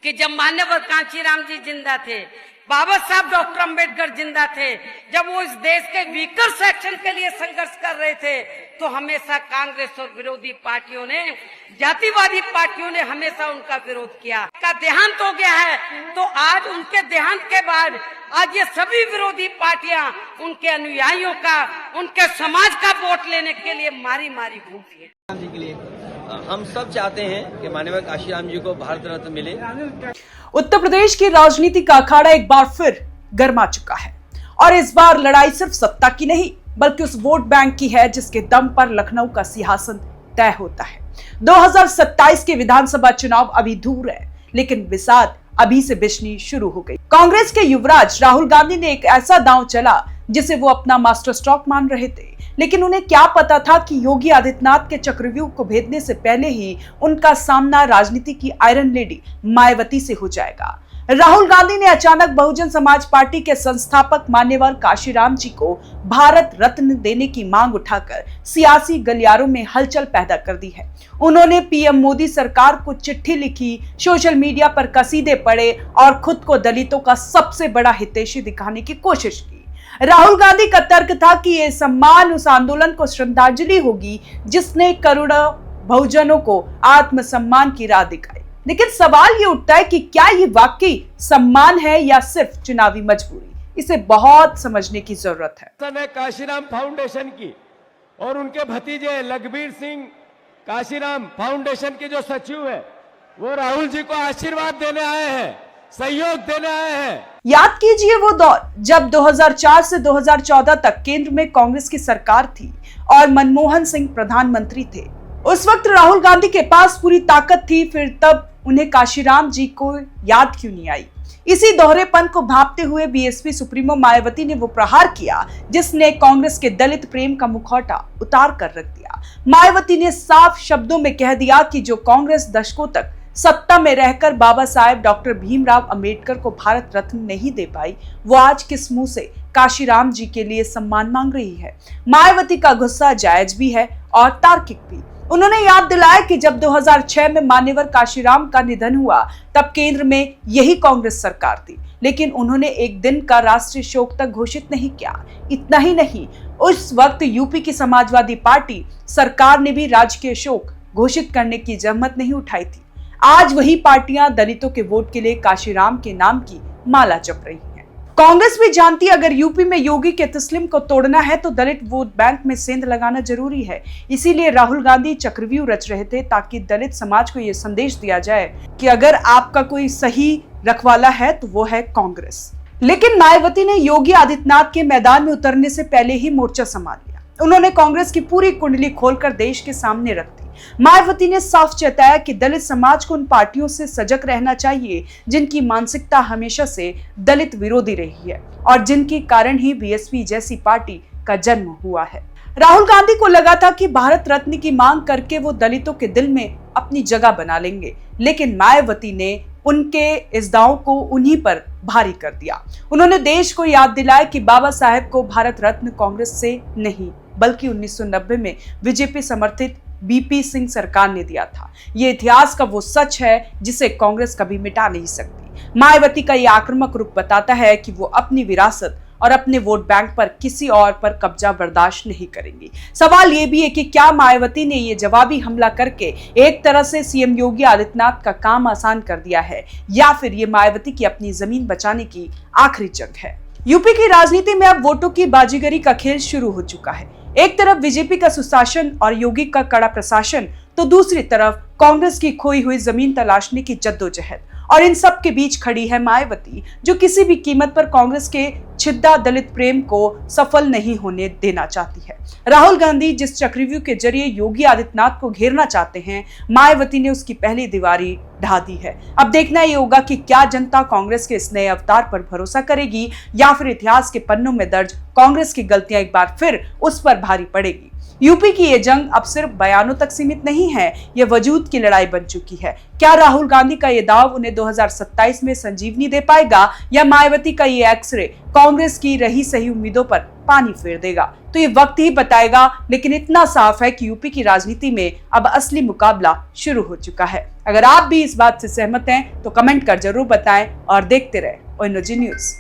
कि जब मान्यवर कांशीराम जी जिंदा थे, बाबा साहब डॉक्टर अंबेडकर जिंदा थे, जब वो इस देश के वीकर सेक्शन के लिए संघर्ष कर रहे थे, तो हमेशा कांग्रेस और विरोधी पार्टियों ने, जातिवादी पार्टियों ने हमेशा उनका विरोध किया। का देहांत हो गया है, तो आज उनके देहांत के बाद आज ये सभी विरोधी पार्टियां उनके अनुयायियों का, उनके समाज का वोट लेने के लिए मारी मारी घूमती है। जी के लिए हम सब चाहते हैं कि माननीय कांशीराम जी को भारत रत्न मिले। उत्तर प्रदेश की राजनीति का अखाड़ा एक बार फिर गर्मा चुका है और इस बार लड़ाई सिर्फ सत्ता की नहीं बल्कि उस वोट बैंक की है जिसके दम पर लखनऊ का सिंहासन तय होता है। 2027 के विधानसभा चुनाव अभी दूर है, लेकिन बिसात अभी से बिछनी शुरू हो गई। कांग्रेस के युवराज राहुल गांधी ने एक ऐसा दांव चला जिसे वो अपना मास्टर स्ट्रोक मान रहे थे, लेकिन उन्हें क्या पता था कि योगी आदित्यनाथ के चक्रव्यूह को भेदने से पहले ही उनका सामना राजनीति की आयरन लेडी मायावती से हो जाएगा। राहुल गांधी ने अचानक बहुजन समाज पार्टी के संस्थापक मान्यवर कांशीराम जी को भारत रत्न देने की मांग उठाकर सियासी गलियारों में हलचल पैदा कर दी है। उन्होंने पीएम मोदी सरकार को चिट्ठी लिखी, सोशल मीडिया पर कसीदे पढ़े और खुद को दलितों का सबसे बड़ा हितैषी दिखाने की कोशिश की। राहुल गांधी का तर्क था कि यह सम्मान उस आंदोलन को श्रद्धांजलि होगी जिसने करोड़ों बहुजनों को आत्मसम्मान की राह दिखाई। लेकिन सवाल ये उठता है कि क्या ये वाकई सम्मान है या सिर्फ चुनावी मजबूरी? इसे बहुत समझने की जरूरत है। कांशीराम फाउंडेशन की और उनके भतीजे लखबीर सिंह कांशीराम फाउंडेशन के जो सचिव है, वो राहुल जी को आशीर्वाद देने आए हैं, सहयोग देने आए हैं। याद कीजिए वो दौर जब 2004 से 2014 तक केंद्र में कांग्रेस की सरकार थी और मनमोहन सिंह प्रधानमंत्री थे। उस वक्त राहुल गांधी के पास पूरी ताकत थी, फिर तब उन्हें कांशीराम जी को याद क्यों नहीं आई? इसी दोहरेपन को भांपते हुए बीएसपी सुप्रीमो मायावती ने वो प्रहार किया जिसने कांग्रेस के दलित प्रेम का मुखौटा उतार कर रख दिया। मायावती ने साफ शब्दों में कह दिया कि जो कांग्रेस दशकों तक सत्ता में रहकर बाबा साहेब डॉक्टर भीमराव अंबेडकर को भारत रत्न नहीं दे पाई, वो आज किस मुंह से कांशीराम जी के लिए सम्मान मांग रही है। मायावती का गुस्सा जायज भी है और तार्किक भी। उन्होंने याद दिलाया कि जब 2006 में मान्यवर कांशीराम का निधन हुआ तब केंद्र में यही कांग्रेस सरकार थी, लेकिन उन्होंने एक दिन का राष्ट्रीय शोक तक घोषित नहीं किया। इतना ही नहीं, उस वक्त यूपी की समाजवादी पार्टी सरकार ने भी राजकीय शोक घोषित करने की जहमत नहीं उठाई थी। आज वही पार्टियां दलितों के वोट के लिए कांशीराम के नाम की माला जप रही हैं। कांग्रेस भी जानती है अगर यूपी में योगी के तस्लीम को तोड़ना है तो दलित वोट बैंक में सेंध लगाना जरूरी है। इसीलिए राहुल गांधी चक्रव्यूह रच रहे थे ताकि दलित समाज को यह संदेश दिया जाए कि अगर आपका कोई सही रखवाला है तो वो है कांग्रेस। लेकिन मायावती ने योगी आदित्यनाथ के मैदान में उतरने से पहले ही मोर्चा संभाल लिया। उन्होंने कांग्रेस की पूरी कुंडली खोलकर देश के सामने रख दी। मायावती ने साफ चेताया कि दलित समाज को उन पार्टियों से सजग रहना चाहिए जिनकी मानसिकता हमेशा से दलित विरोधी रही है और जिनके कारण ही बीएसपी जैसी पार्टी का जन्म हुआ है। राहुल गांधी को लगा था कि भारत रत्न की मांग करके वो दलितों के दिल में अपनी जगह बना लेंगे, लेकिन मायावती ने उनके इस दांव को उन्हीं पर भारी कर दिया। उन्होंने देश को याद दिलाया कि बाबा साहेब को भारत रत्न कांग्रेस से नहीं बल्कि 1990 में बीजेपी समर्थित बीपी सिंह सरकार ने दिया था। ये इतिहास का वो सच है जिसे कांग्रेस कभी मिटा नहीं सकती। मायावती का ये आक्रामक रुख बताता है कि वो अपनी विरासत और अपने वोट बैंक पर किसी और पर कब्जा बर्दाश्त नहीं करेंगी। सवाल ये भी है कि क्या मायावती ने ये जवाबी हमला करके एक तरह से सीएम योगी आदित्यनाथ का काम आसान कर दिया है या फिर ये मायावती की अपनी जमीन बचाने की आखिरी जंग है? यूपी की राजनीति में अब वोटों की बाजीगरी का खेल शुरू हो चुका है। एक तरफ बीजेपी का सुशासन और योगी का कड़ा प्रशासन, तो दूसरी तरफ कांग्रेस की खोई हुई जमीन तलाशने की जद्दोजहद। और इन सब के बीच खड़ी है मायावती जो किसी भी कीमत पर कांग्रेस के छिद्दा दलित प्रेम को सफल नहीं होने देना चाहती है। राहुल गांधी जिस चक्रव्यूह के जरिए योगी आदित्यनाथ को घेरना चाहते हैं, मायावती ने उसकी पहली दीवारी ढा दी है। अब देखना ये होगा कि क्या जनता कांग्रेस के इस नए अवतार पर भरोसा करेगी या फिर इतिहास के पन्नों में दर्ज कांग्रेस की गलतियां एक बार फिर उस पर भारी पड़ेगी। यूपी की ये जंग अब सिर्फ बयानों तक सीमित नहीं है, ये वजूद की लड़ाई बन चुकी है। क्या राहुल गांधी का ये दाव उन्हें 2027 में संजीवनी दे पाएगा या मायावती का ये एक्सरे कांग्रेस की रही सही उम्मीदों पर पानी फेर देगा। तो ये वक्त ही बताएगा, लेकिन इतना साफ है कि यूपी की राजनीति में अब असली मुकाबला शुरू हो चुका है। अगर आप भी इस बात से सहमत हैं तो कमेंट कर जरूर बताएं और देखते रहे ONG न्यूज।